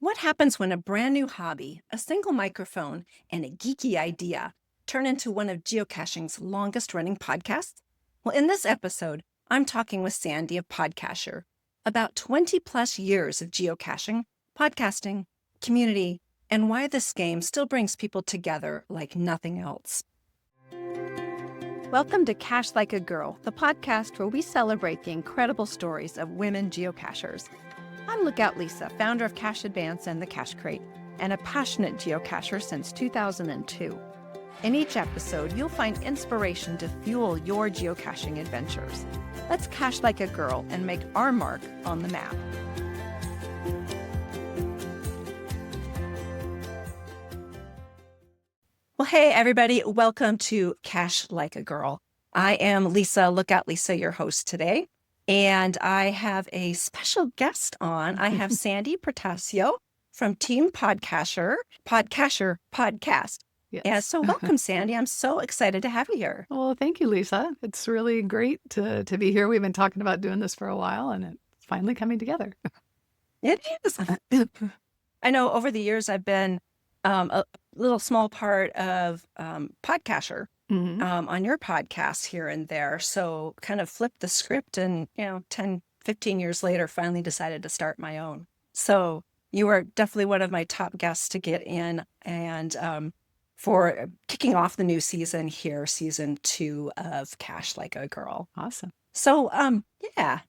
What happens when a brand new hobby, a single microphone, and a geeky idea turn into one of geocaching's longest running podcasts? Well, in this episode, I'm talking with Sandy of PodCacher about 20 plus years of geocaching, podcasting, community, and why this game still brings people together like nothing else. Welcome to Cache Like a Girl, the podcast where we celebrate the incredible stories of women geocachers. I'm Lookout Lisa, founder of Cache Advance and the Cache Crate, and a passionate geocacher since 2002. In each episode, you'll find inspiration to fuel your geocaching adventures. Let's cache like a girl and make our mark on the map. Well, hey, everybody. Welcome to Cache Like a Girl. I am Lisa, Lookout Lisa, your host today. And I have a special guest on. I have Sandy Protasio from Team PodCacher Podcast. Yes. And so welcome, Sandy. I'm so excited to have you here. Well, thank you, Lisa. It's really great to be here. We've been talking about doing this for a while, and it's finally coming together. It is. I know over the years I've been a little small part of PodCacher. On your podcast here and there. So kind of flipped the script and, 10, 15 years later, finally decided to start my own. So you are definitely one of my top guests to get in and for kicking off the new season here, season 2 of Cache Like a Girl. Awesome. So, yeah.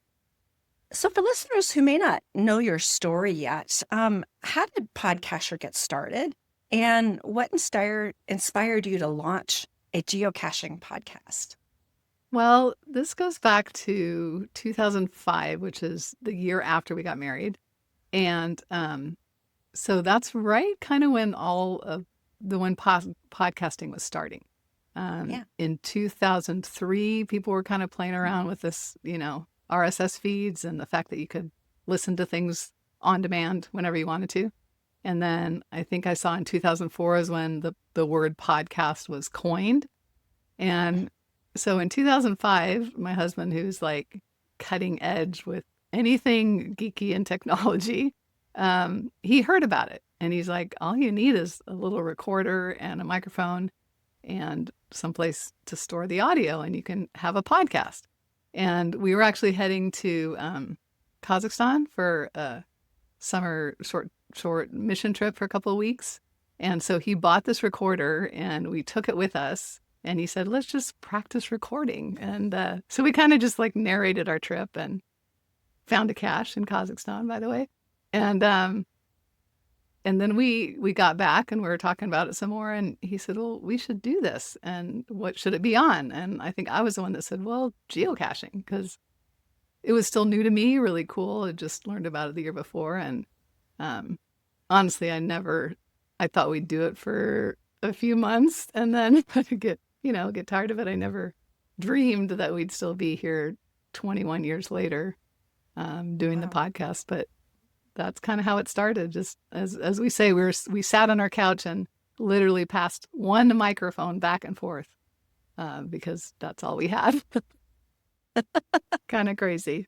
So for listeners who may not know your story yet, how did PodCacher get started? And what inspired you to launch a geocaching podcast? Well, this goes back to 2005, which is the year after we got married. And so that's right kind of when podcasting was starting. In 2003, people were kind of playing around with this, RSS feeds and the fact that you could listen to things on demand whenever you wanted to. And then I think I saw in 2004 is when the word podcast was coined. And so in 2005, my husband, who's like cutting edge with anything geeky in technology, he heard about it. And he's like, all you need is a little recorder and a microphone and someplace to store the audio, and you can have a podcast. And we were actually heading to Kazakhstan for a summer short mission trip for a couple of weeks. And so he bought this recorder and we took it with us, and he said, let's just practice recording. And so we kind of just like narrated our trip and found a cache in Kazakhstan, by the way. And then we got back and we were talking about it some more, and he said, well, we should do this. And what should it be on? And I think I was the one that said, well, geocaching, because it was still new to me, really cool. I just learned about it the year before. And honestly, I thought we'd do it for a few months and then get tired of it. I never dreamed that we'd still be here 21 years later doing the podcast. But that's kind of how it started. Just as we say, we sat on our couch and literally passed one microphone back and forth because that's all we had. Kind of crazy.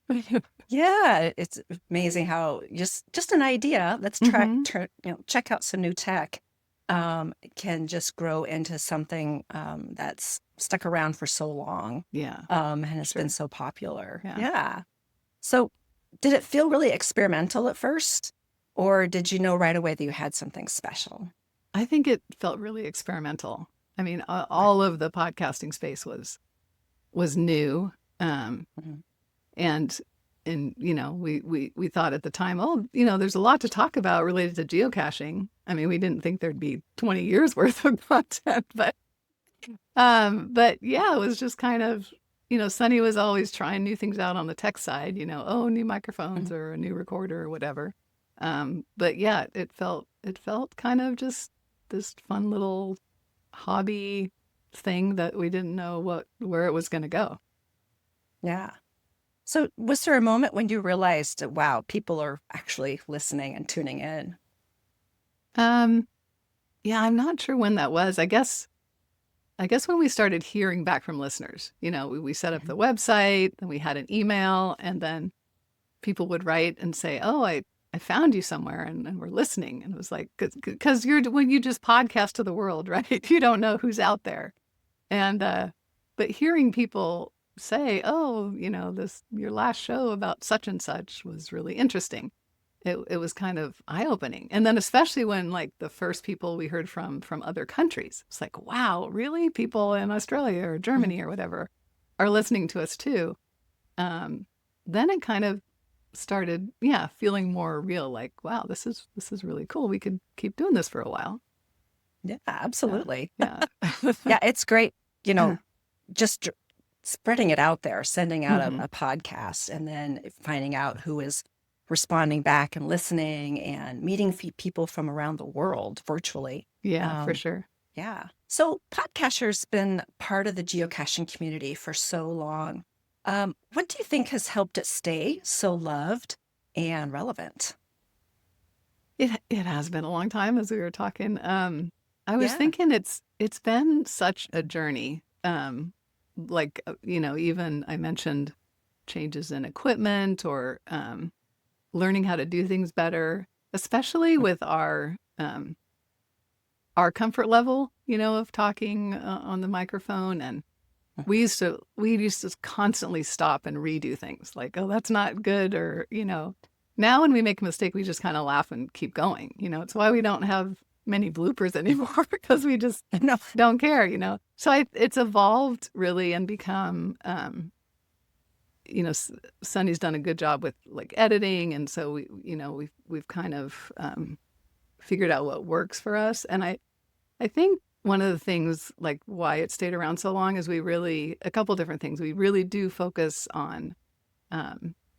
Yeah, it's amazing how just an idea. Let's check out some new tech. Can just grow into something that's stuck around for so long. Yeah. And it's been so popular. Yeah. So did it feel really experimental at first, or did you know right away that you had something special? I think it felt really experimental. I mean, all of the podcasting space was new. And we thought at the time, there's a lot to talk about related to geocaching. I mean, we didn't think there'd be 20 years worth of content, but yeah, it was just kind of, Sunny was always trying new things out on the tech side, new microphones or a new recorder or whatever. But yeah, it felt kind of just this fun little hobby thing that we didn't know where it was going to go. Yeah. So was there a moment when you realized, wow, people are actually listening and tuning in? Yeah, I'm not sure when that was. I guess when we started hearing back from listeners, we set up the website, then we had an email, and then people would write and say, oh, I found you somewhere and we're listening. And it was like, because when you just podcast to the world, right? You don't know who's out there. And, but hearing people say, oh, your last show about such and such was really interesting. It was kind of eye-opening. And then especially when like the first people we heard from other countries, it's like, wow, really? People in Australia or Germany or whatever are listening to us too. Then it kind of started, feeling more real, like, wow, this is really cool. We could keep doing this for a while. Yeah, absolutely. Yeah. Yeah, it's great, just spreading it out there, sending out a podcast, and then finding out who is responding back and listening and meeting people from around the world virtually. Yeah, for sure. Yeah. So PodCacher's been part of the geocaching community for so long. What do you think has helped it stay so loved and relevant? It has been a long time, as we were talking. I was thinking it's been such a journey. Even I mentioned changes in equipment or learning how to do things better, especially with our comfort level, of talking on the microphone. And we used to constantly stop and redo things like, oh, that's not good. Or, now when we make a mistake, we just kind of laugh and keep going. It's why we don't have many bloopers anymore, because we just don't care, So it's evolved really and become, Sunny's done a good job with like editing. And so we've kind of figured out what works for us. And I think one of the things, like why it stayed around so long, is a couple different things. We really do focus on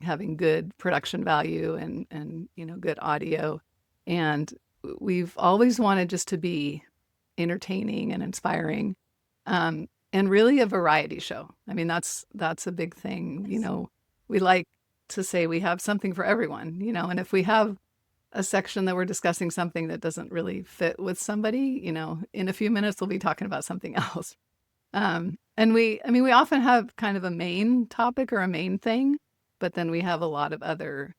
having good production value and good audio. And we've always wanted just to be entertaining and inspiring, and really a variety show. I mean, that's a big thing. We like to say we have something for everyone, and if we have a section that we're discussing something that doesn't really fit with somebody, in a few minutes we'll be talking about something else. And we often have kind of a main topic or a main thing, but then we have a lot of other,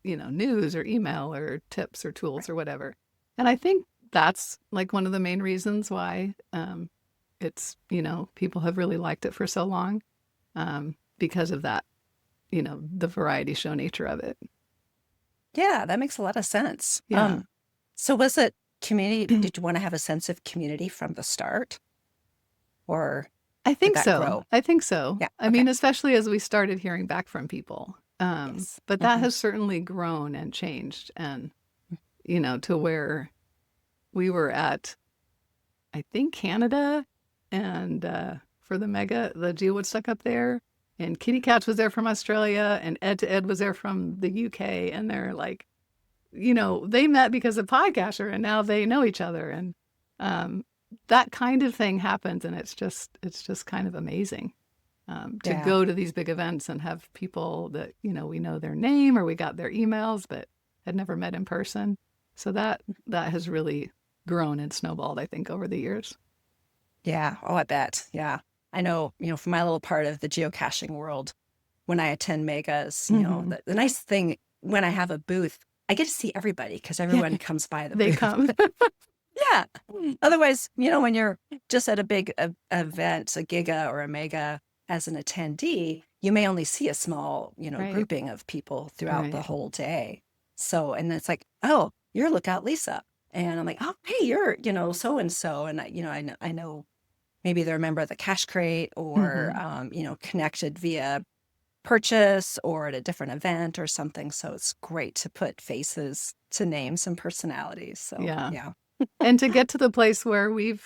news or email or tips or tools or whatever. And I think that's like one of the main reasons why it's, people have really liked it for so long, because of that, the variety show nature of it. Yeah, that makes a lot of sense. Yeah. So was it community? Did you want to have a sense of community from the start? Or I think did that so. grow? I think so. Yeah. I mean, especially as we started hearing back from people. Yes. But that has certainly grown and changed, and, to where we were at, I think, Canada, and for the Geo Woodstock up there, and Kitty Cats was there from Australia, and Ed to Ed was there from the UK, and they're like, they met because of PodCacher, and now they know each other, and that kind of thing happens, and it's just kind of amazing to go to these big events and have people that we know their name or we got their emails but had never met in person. So that has really grown and snowballed, I think, over the years. Yeah. Oh, I bet. Yeah. I know, from my little part of the geocaching world, when I attend megas, the nice thing when I have a booth, I get to see everybody because everyone comes by the They booth. come. Yeah. Otherwise, when you're just at a big event, a giga or a mega as an attendee, you may only see a small, Right. grouping of people throughout the Right. whole day. So, and then it's like, oh, you're Lookout Lisa. And I'm like, oh, hey, you're, so-and-so. And, I know maybe they're a member of the Cache Crate or, connected via purchase or at a different event or something. So it's great to put faces to names and personalities. So, yeah. And to get to the place where we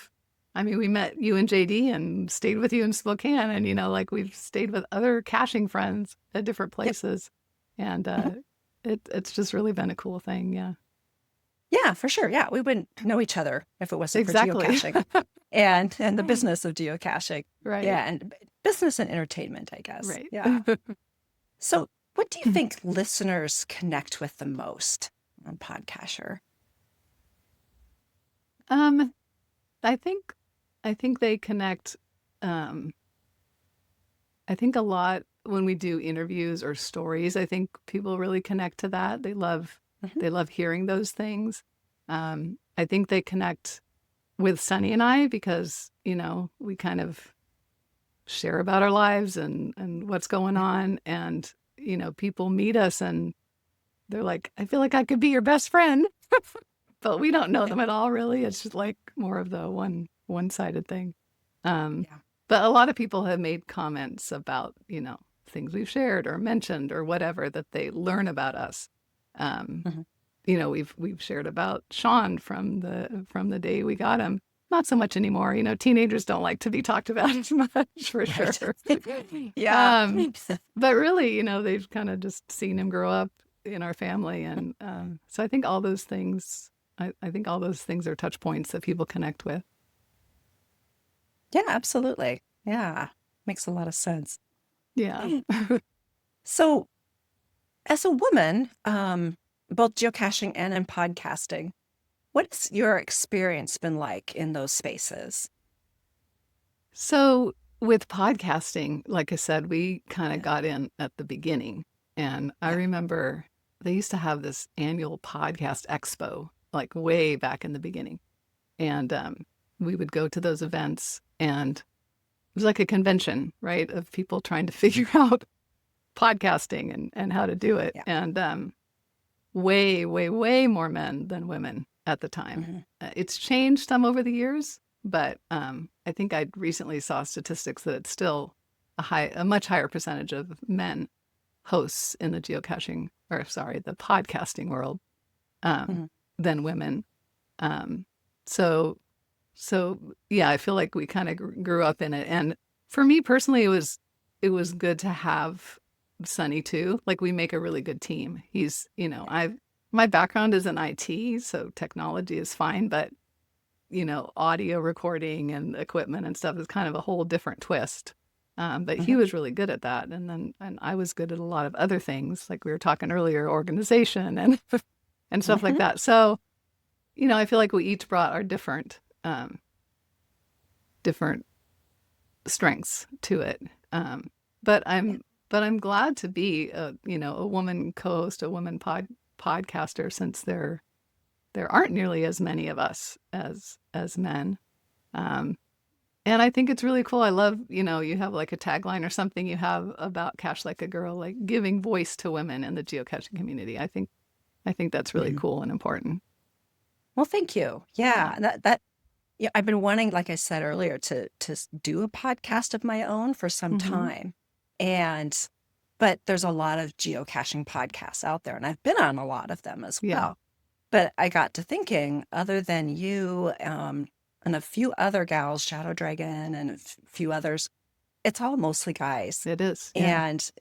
met you and JD and stayed with you in Spokane, and we've stayed with other caching friends at different places. Yep. And it's just really been a cool thing. Yeah. Yeah, for sure. Yeah, we wouldn't know each other if it wasn't Exactly. for geocaching and the business of geocaching. Right. Yeah, and business and entertainment, I guess. Right. Yeah. So, what do you think listeners connect with the most on PodCacher? I think they connect. I think a lot when we do interviews or stories, I think people really connect to that. They love hearing those things. I think they connect with Sunny and I because, we kind of share about our lives and what's going on. And, people meet us and they're like, I feel like I could be your best friend, but we don't know them at all, really. It's just like more of the one-sided thing. But a lot of people have made comments about, things we've shared or mentioned or whatever that they learn about us. We've shared about Sean from the day we got him. Not so much anymore. Teenagers don't like to be talked about as much, for sure. Yeah. But really, they've kind of just seen him grow up in our family, and so I think all those things. I think all those things are touch points that people connect with. Yeah, absolutely. Yeah, makes a lot of sense. Yeah. So, as a woman, both geocaching and in podcasting, what's your experience been like in those spaces? So with podcasting, like I said, we kind of got in at the beginning. And I remember they used to have this annual podcast expo, like way back in the beginning. And we would go to those events, and it was like a convention, right, of people trying to figure out podcasting and how to do it. Yeah. And way, way, way more men than women at the time. It's changed some over the years, but I think I recently saw statistics that it's still a much higher percentage of men hosts in the the podcasting world than women. So yeah, I feel like we kind of grew up in it. And for me personally, it was good to have Sunny too. Like, we make a really good team. He's, my background is in IT, so technology is fine, but audio recording and equipment and stuff is kind of a whole different twist. But he was really good at that. And I was good at a lot of other things, like we were talking earlier, organization and stuff like that. So, I feel like we each brought our different strengths to it. But I'm glad to be a woman co-host, a woman podcaster, since there aren't nearly as many of us as men. And I think it's really cool. I love, you have like a tagline or something you have about Cache Like a Girl, like giving voice to women in the geocaching community. I think that's really cool and important. Well, thank you. Yeah, I've been wanting, like I said earlier, to do a podcast of my own for some time. But there's a lot of geocaching podcasts out there, and I've been on a lot of them as well. Yeah. But I got to thinking, other than you and a few other gals, Shadow Dragon and a few others, it's all mostly guys. It is. Yeah. And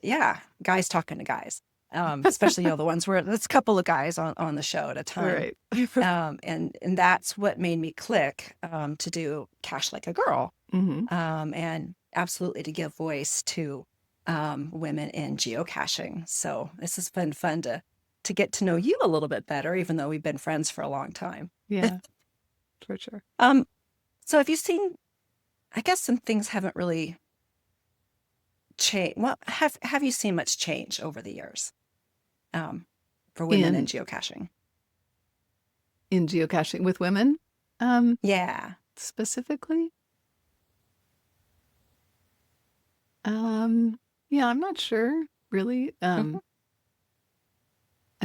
guys talking to guys, especially the ones where there's a couple of guys on the show at a time. Right. And that's what made me click to do Cache Like a Girl, and absolutely to give voice to women in geocaching. So this has been fun to get to know you a little bit better, even though we've been friends for a long time. Yeah, for sure. So have you seen, I guess some things haven't really changed. Well, have you seen much change over the years for women in geocaching? In geocaching with women? Yeah. Specifically? Yeah, I'm not sure, really. I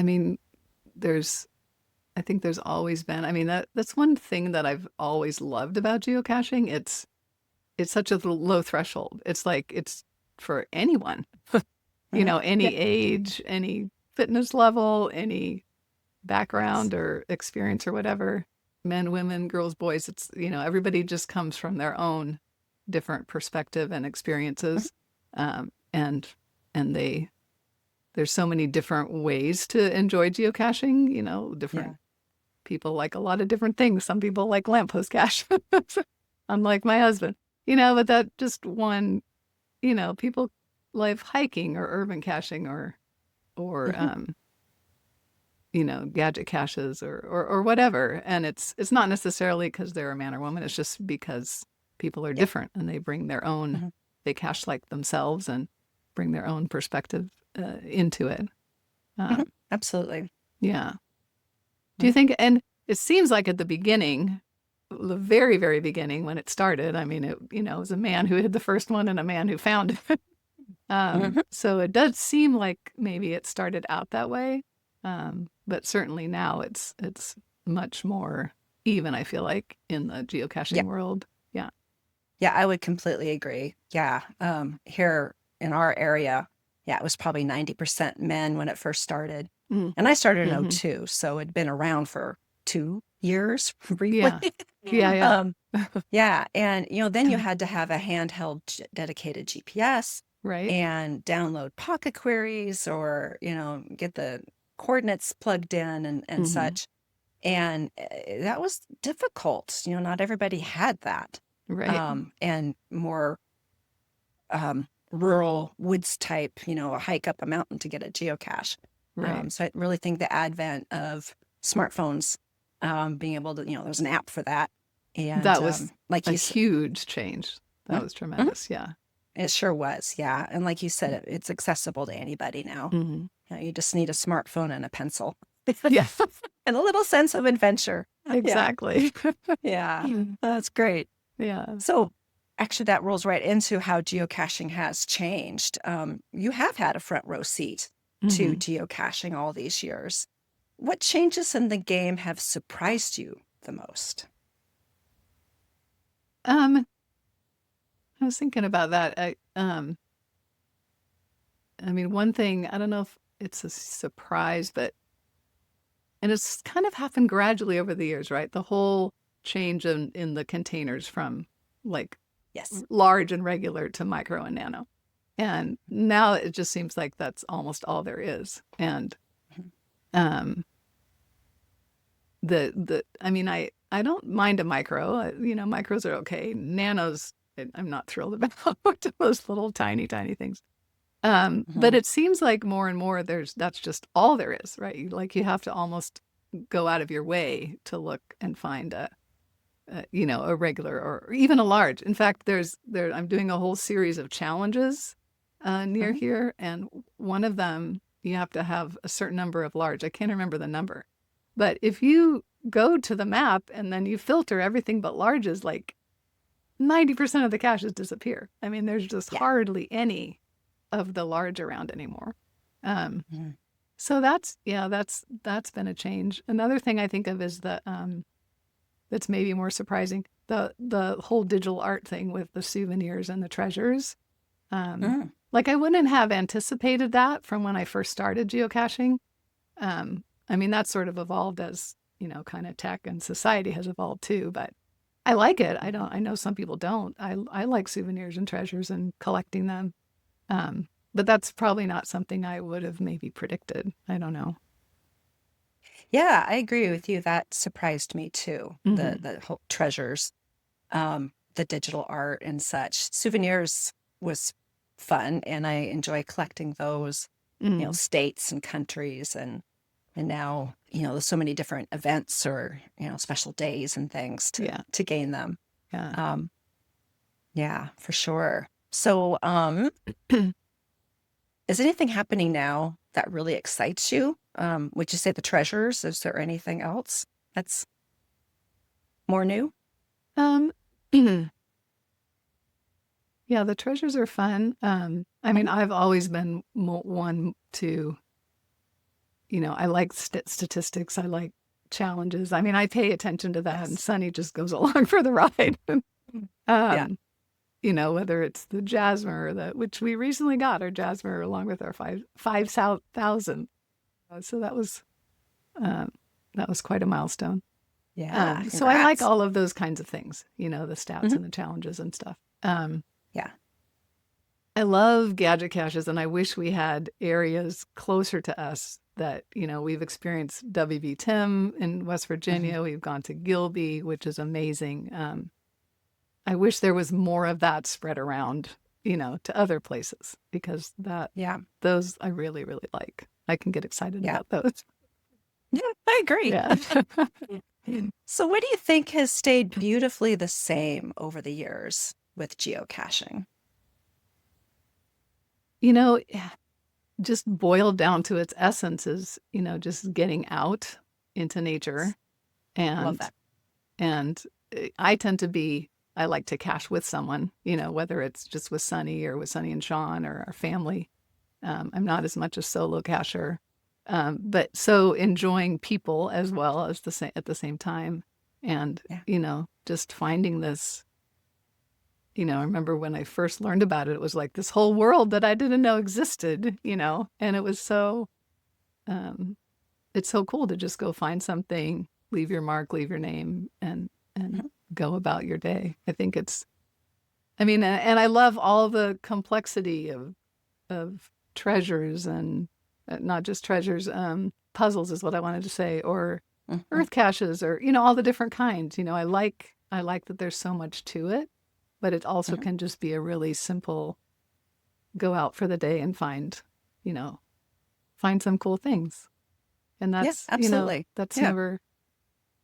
mean, I think there's always been, that's one thing that I've always loved about geocaching. It's such a low threshold. It's like, it's for anyone, any age, any fitness level, any background or experience or whatever, men, women, girls, boys. It's, everybody just comes from their own different perspective and experiences. And there's so many different ways to enjoy geocaching, different people like a lot of different things. Some people like lamppost cache, unlike my husband, but that just one, people like hiking or urban caching or gadget caches or whatever. And it's not necessarily because they're a man or woman. It's just because people are different and they bring their own, they cache like themselves. And bring their own perspective into it. Absolutely. Yeah. Do you think, and it seems like at the beginning, the very, very beginning when it started, I mean, it was a man who hid the first one and a man who found it. So it does seem like maybe it started out that way. But certainly now it's much more even, I feel like, in the geocaching world. Yeah. Yeah, I would completely agree. Yeah. Here in our area, yeah, it was probably 90% men when it first started. And I started in 02, so it'd been around for 2 years, briefly. Yeah. Yeah. And, then you had to have a handheld dedicated GPS Right. and download pocket queries or, get the coordinates plugged in and such. And that was difficult. Not everybody had that. Right. And more rural woods type, a hike up a mountain to get a geocache. Right. So I really think the advent of smartphones, being able to, there's an app for that. And That was like a you said, huge change. That was tremendous. Yeah. it sure was. Yeah. And like you said, it's accessible to anybody now. You just need a smartphone and a pencil. Yeah. And a little sense of adventure. Exactly. Yeah. That's great. Yeah. So actually that rolls right into how geocaching has changed. You have had a front row seat to geocaching all these years. What changes in the game have surprised you the most? I was thinking about that. I mean, one thing, I don't know if it's a surprise, but, and it's kind of happened gradually over the years, right? The whole change in the containers from like Yes. large and regular to micro and nano. And now it just seems like that's almost all there is. And I mean, I don't mind a micro. Micros are okay. Nanos, I'm not thrilled about those little tiny things. But it seems like more and more that's just all there is, right? Like you have to almost go out of your way to look and find a regular or even a large. In fact, I'm doing a whole series of challenges near here, and one of them you have to have a certain number of large. I can't remember the number, but if you go to the map and then you filter everything but larges, like 90% of the caches disappear. I mean, there's just hardly any of the large around anymore. So that's been a change. Another thing I think of is that's maybe more surprising, the whole digital art thing with the souvenirs and the treasures. Like I wouldn't have anticipated that from when I first started geocaching. I mean, that's sort of evolved as, kind of tech and society has evolved too, but I like it. I know some people don't. I like souvenirs and treasures and collecting them. But that's probably not something I would have maybe predicted. I don't know. Yeah, I agree with you. That surprised me too. The whole treasures, the digital art and such. Souvenirs was fun, and I enjoy collecting those, states and countries, and now, there's so many different events or, special days and things to gain them. Yeah. Yeah, for sure. So, is anything happening now that really excites you? Would you say the treasures? Is there anything else that's more new? Yeah, the treasures are fun. I mean, I've always been one to, I like statistics. I like challenges. I mean, I pay attention to that, and Sunny just goes along for the ride. Whether it's the Jasmer, which we recently got our Jasmer along with our 5,000. So that was quite a milestone. Yeah. So I like all of those kinds of things, the stats and the challenges and stuff. Yeah. I love gadget caches, and I wish we had areas closer to us that, we've experienced WB Tim in West Virginia. We've gone to Gilby, which is amazing. I wish there was more of that spread around, to other places, because those I really, really like. I can get excited about those. Yeah, I agree. Yeah. So what do you think has stayed beautifully the same over the years with geocaching? Just boiled down to its essence is, just getting out into nature. Love And that. and I like to cache with someone, whether it's just with Sunny or with Sunny and Sean or our family. I'm not as much a solo cacher, but so enjoying people as well as at the same time. And, Yeah. Just finding this, I remember when I first learned about it, it was like this whole world that I didn't know existed, and it was um, it's so cool to just go find something, leave your mark, leave your name, and Mhm. go about your day. And I love all the complexity of treasures and not just treasures, puzzles is what I wanted to say, or Mhm. earth caches, or all the different kinds. I like that there's so much to it, but it also Mhm. can just be a really simple go out for the day and find some cool things. And Yeah, absolutely. that's Yeah. never,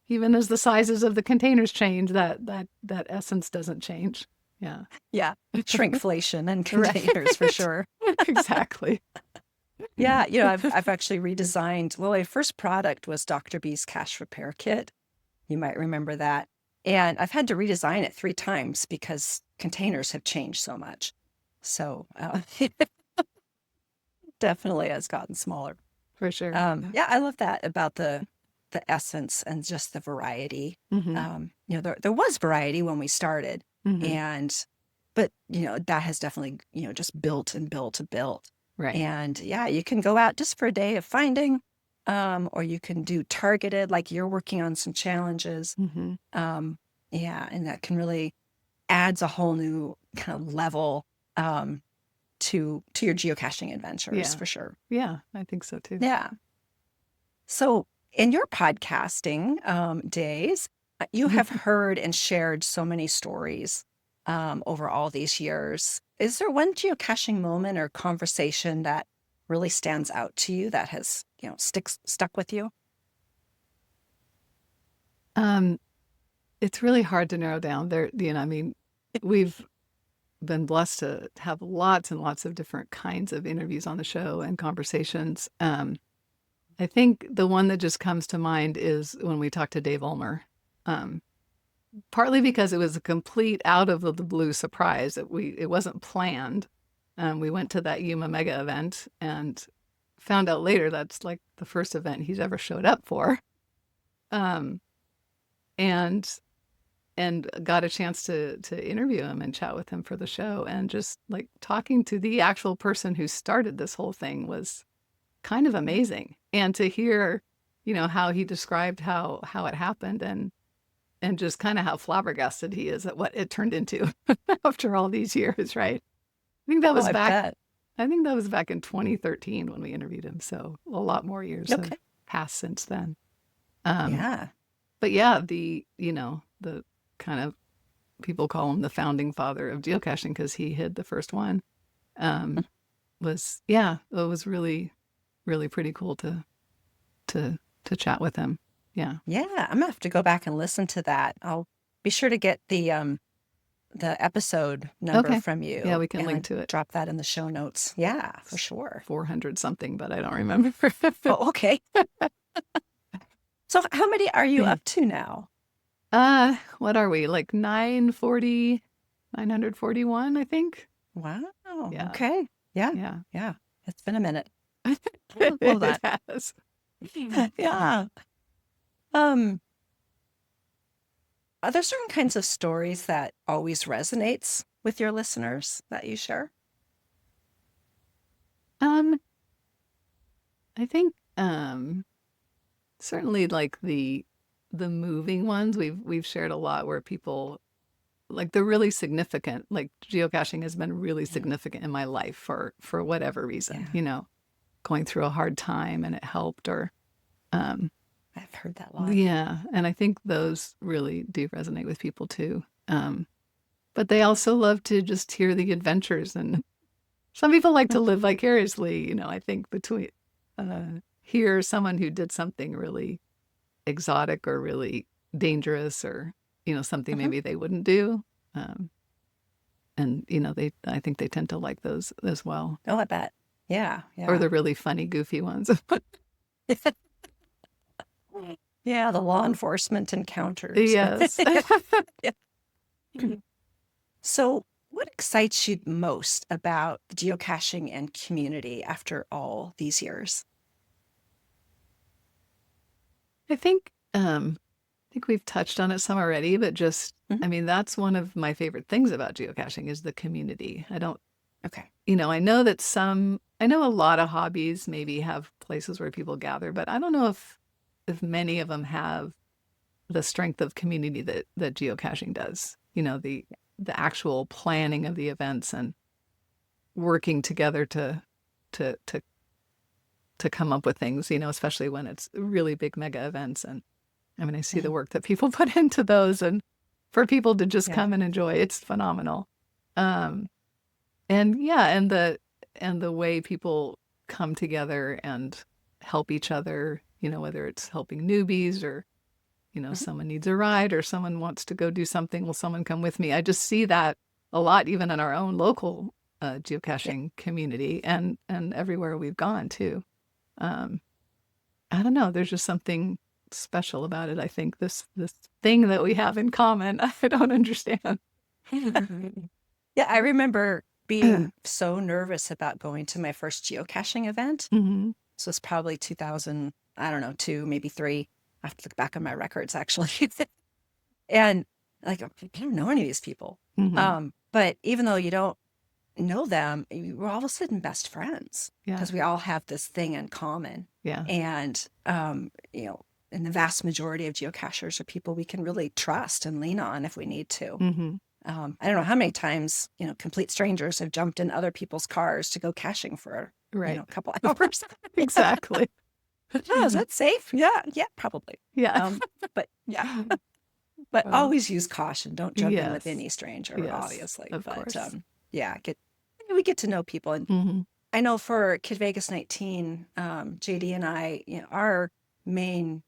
even as the sizes of the containers change, that essence doesn't change. Yeah. Yeah. Shrinkflation and Right. containers for sure. Exactly. Yeah, I've actually redesigned. Well, my first product was Dr. B's Cash Repair Kit. You might remember that. And I've had to redesign it 3 times because containers have changed so much. So it definitely has gotten smaller. For sure. Yeah, I love that about the essence and just the variety. Mm-hmm. There was variety when we started, Mm-hmm. and but that has definitely just built and built and built. Right. And yeah, you can go out just for a day of finding, or you can do targeted, like you're working on some challenges. Mm-hmm. Um, yeah, and that can really adds a whole new kind of level to your geocaching adventures Yeah. for sure. Yeah, I think so too. Yeah. So, in your podcasting days, you have heard and shared so many stories over all these years. Is there one geocaching moment or conversation that really stands out to you that has, stuck with you? Um, it's really hard to narrow down there. We've been blessed to have lots and lots of different kinds of interviews on the show and conversations. I think the one that just comes to mind is when we talked to Dave Ulmer. Um, Partly because it was a complete out of the blue surprise. It wasn't planned. We went to that Yuma Mega event and found out later that's like the first event he's ever showed up for. Um, and got a chance to interview him and chat with him for the show, and just like talking to the actual person who started this whole thing was kind of amazing. And to hear, how he described how it happened, and just kind of how flabbergasted he is at what it turned into after all these years, right? I think that Oh, was I back bet. I think that was back in 2013 when we interviewed him. So a lot more years have Okay. passed since then. Um, Yeah. but yeah, the kind of, people call him the founding father of geocaching because he hid the first one. Um, it was really, really pretty cool to chat with him. Yeah. Yeah. I'm gonna have to go back and listen to that. I'll be sure to get the episode number Okay. from Yeah, you we can link and to it. drop that in the show notes. Yeah, for It's sure. 400 something, but I don't remember. Oh, okay. So how many are you up to now? What are we? Like 941, I think. Wow. Yeah. Okay. Yeah. Yeah. Yeah. It's been a minute. Love It that. has. Yeah. Um, are there certain kinds of stories that always resonates with your listeners that you share? Um, I think certainly like the moving ones we've shared a lot, where people, like, they're really significant. Like, geocaching has been really Yeah. significant in my life for whatever reason, Yeah. going through a hard time and it helped, or um I've heard that a lot. yeah, and I think those really do resonate with people too. But they also love to just hear the adventures, and some people like to live vicariously, I think, between hear someone who did something really exotic or really dangerous, or something Mhm. maybe they wouldn't do. Um, and I think they tend to like those as well. Oh, I bet. Yeah, Or yeah. the really funny, goofy ones. Yeah, the law enforcement encounters. Yes. Yeah. So, what excites you most about the geocaching and community after all these years? I think we've touched on it some already, but just, Mhm. I mean, that's one of my favorite things about geocaching is the community. Okay. I know I know a lot of hobbies maybe have places where people gather, but I don't know if many of them have the strength of community that geocaching does. The actual planning of the events and working together to to to come up with things, especially when it's really big mega events. And I mean, I see the Mhm. work that people put into those, and for people to just Yeah. come and enjoy, it's phenomenal. Um, and yeah, and the way people come together and help each other, whether it's helping newbies or, Mhm. someone needs a ride or someone wants to go do something, will someone come with me? I just see that a lot, even in our own local Yeah. geocaching community and everywhere we've gone too. Um, I don't know. There's just something special about it. I think this thing that we have in common. I don't understand. Yeah, I remember being so nervous about going to my first geocaching event. Hmm. This was probably 2000, I don't know, two, maybe three. I have to look back on my records actually. And like, I don't know any of these people. Hmm. But even though you don't know them, we're all of a sudden best friends Yeah. because we all have this thing in common. Yeah. And, and the vast majority of geocachers are people we can really trust and lean on if we need to. Hmm. I don't know how many times, complete strangers have jumped in other people's cars to go caching for, Right. a couple hours. Exactly. Oh, is that safe? Yeah, yeah, probably. Yeah. But yeah, but Oh, always use caution. Don't jump in with yes. any stranger, Yes. obviously. Of But course. yeah, we get to know people. And Hmm. I know for Kid Vegas 19, JD and I, our main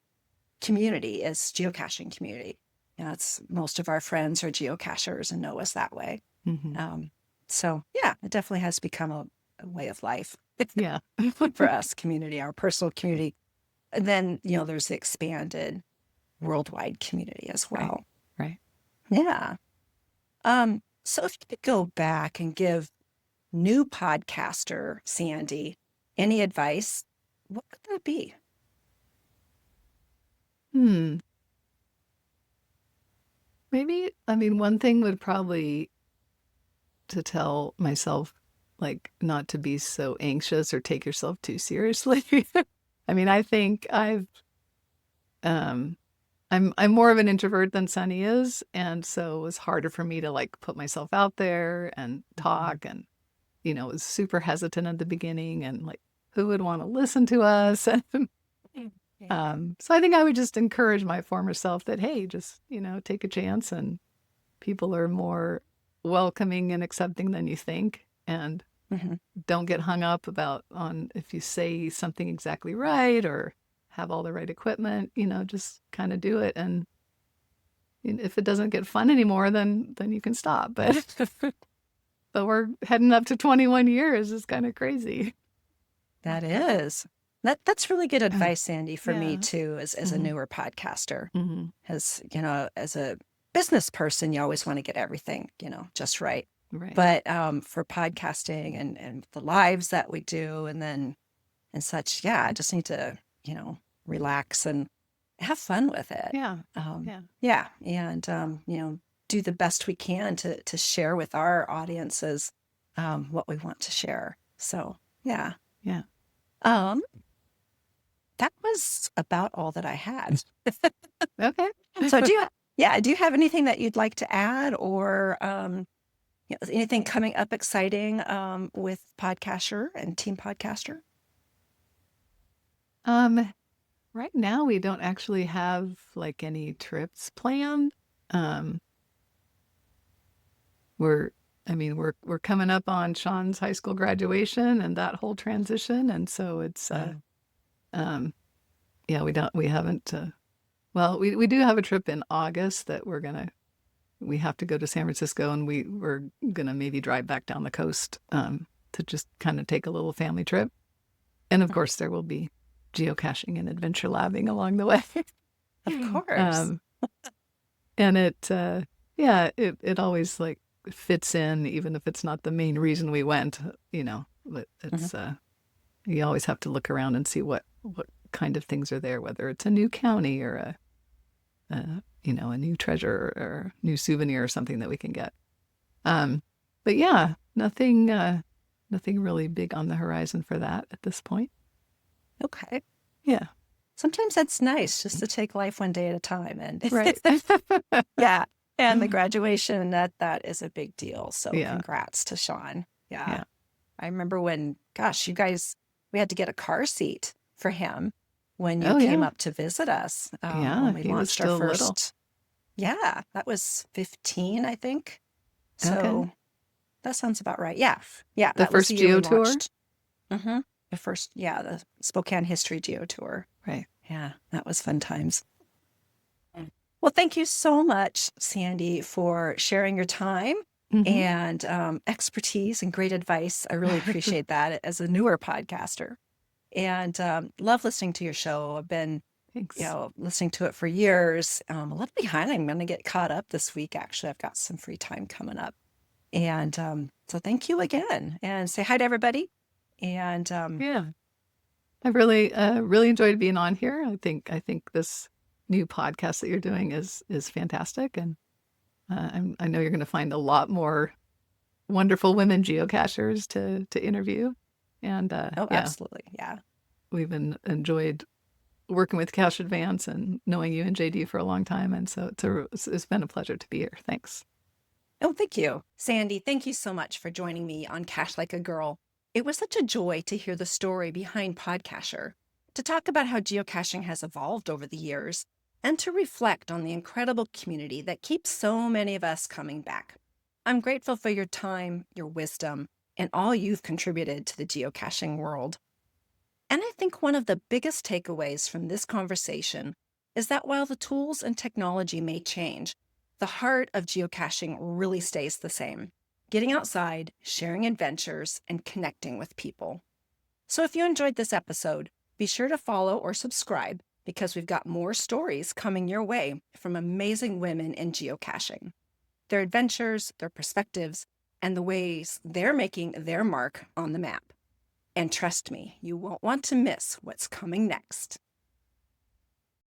community is geocaching community. It's most of our friends are geocachers and know us that way. Hmm. Um, so yeah, it definitely has become a way of life Yeah. for us, community, our personal community. And then, there's the expanded worldwide community as Right. well. Right. Yeah. So if you could go back and give new podcaster Sandy any advice, what would that be? Hmm. Maybe, I mean, one thing would probably to tell myself, like, not to be so anxious or take yourself too seriously. I mean, I think um, I'm more of an introvert than Sunny is, and so it was harder for me to like put myself out there and Mhm. talk, and was super hesitant at the beginning, and like, who would want to listen to us? Yeah. So I think I would just encourage my former self that, hey, just take a chance, and people are more welcoming and accepting than you think, and Mhm. don't get hung up about on if you say something exactly right or have all the right equipment. Just kind of do it, and if it doesn't get fun anymore, then you can stop. But we're heading up to 21 years. It's kind of crazy. That is. That's really good advice, Sandy, for me Yeah. too, as a Hmm. newer podcaster. Hmm. As as a business person, you always want to get everything, just right. Right. But for podcasting and the lives that we do and such, yeah, I just need to, relax and have fun with it. Yeah. Yeah. Yeah. And do the best we can to share with our audiences what we want to share. So yeah. Yeah. Um, that was about all that I had. Okay. So do you have anything that you'd like to add or anything coming up exciting with Podcaster and Team Podcaster? Um, right now we don't actually have like any trips planned. Um, we're I mean, we're coming up on Sean's high school graduation and that whole transition, and so it's Oh, um yeah, we haven't well, we do have a trip in August that we're gonna we have to go to San Francisco, and we're going to maybe drive back down the coast to just kind of take a little family trip. And of course, there will be geocaching and adventure labbing along the way. Of course. And it always like fits in, even if it's not the main reason we went, but it's, you always have to look around and see what kind of things are there, whether it's a new county or a new treasure or new souvenir or something that we can get. But yeah, nothing really big on the horizon for that at this point. Okay. Yeah. Sometimes that's nice, just to take life one day at a time. And Right. yeah. And the graduation, that is a big deal. So Yeah. congrats to Sean. Yeah. Yeah. I remember when, gosh, we had to get a car seat for him when you Oh, came yeah. up to visit us. Yeah, When we he was launched our still first. little. Yeah, that was 15, I think. So Okay. that sounds about right. Yeah. Yeah. The That was first the year we Geo tour? launched. The Spokane History Geo Tour. Right. Yeah, that was fun times. Well, thank you so much, Sandy, for sharing your time and expertise and great advice. I really appreciate that as a newer podcaster, and love listening to your show. I've been, Thanks. listening to it for years. A little behind. I'm going to get caught up this week. Actually, I've got some free time coming up, and so thank you again. And say hi to everybody. And Yeah. I've really enjoyed being on here. I think this new podcast that you're doing is fantastic, and I know you're going to find a lot more wonderful women geocachers to interview. And absolutely, yeah. we've enjoyed working with Cache Advance and knowing you and JD for a long time, and so it's been a pleasure to be here. Thanks. Oh, thank you, Sandy. Thank you so much for joining me on Cache Like a Girl. It was such a joy to hear the story behind PodCacher, to talk about how geocaching has evolved over the years, and to reflect on the incredible community that keeps so many of us coming back. I'm grateful for your time, your wisdom, and all you've contributed to the geocaching world. And I think one of the biggest takeaways from this conversation is that while the tools and technology may change, the heart of geocaching really stays the same. Getting outside, sharing adventures, and connecting with people. So if you enjoyed this episode, be sure to follow or subscribe, because we've got more stories coming your way from amazing women in geocaching. Their adventures, their perspectives, and the ways they're making their mark on the map. And trust me, you won't want to miss what's coming next.